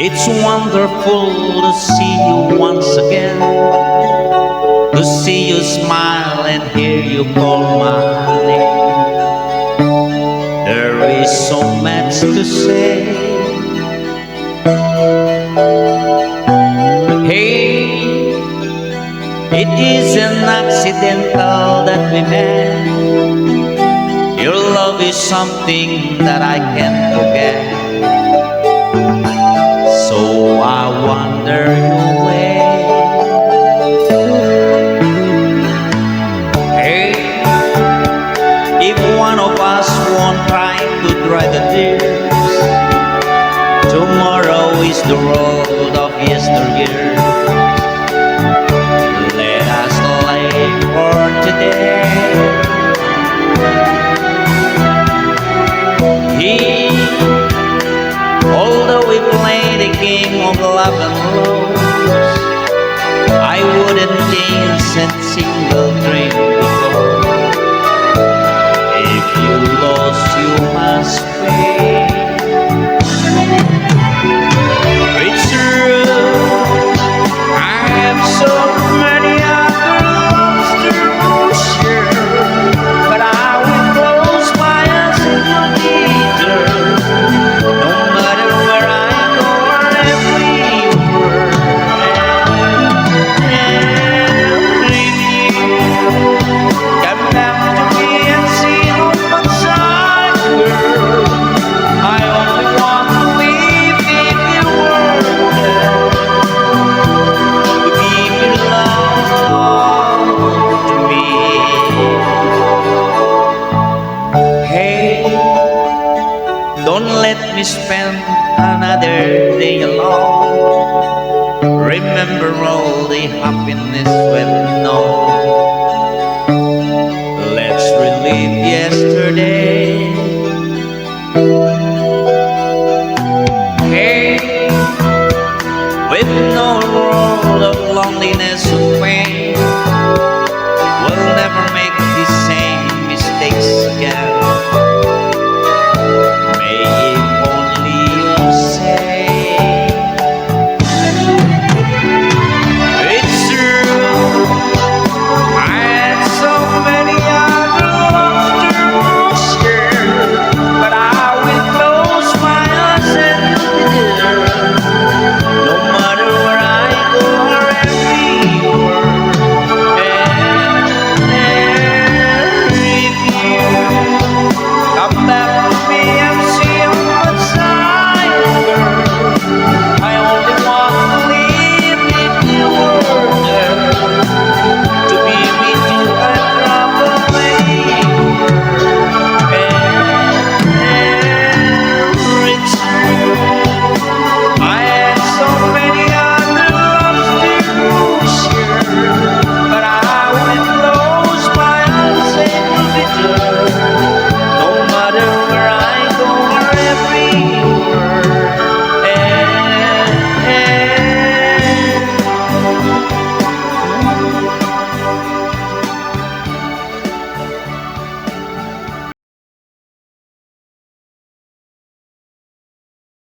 It's wonderful to see you once again, to see you smile and hear you call my name. There is so much to say. Hey, it isn't accidental that we met. Your love is something that I can't forget. So I wonder your way. Hey, if one of us won't try to dry the tears, tomorrow is the road of yesteryear. Let us live for today. Although we play the game of love and loss, I wouldn't dance a single dream before. If you lost, you must pay. It's true, I have so many other loves to share, but I will close my eyes and forget her. No matter where I go or everywhere, if you come back to me and see how much I girl, I only want to live if you were there to give your love to me. Hey, don't let me spend another day alone. Remember all the happiness we've known. Let's relive yesterday.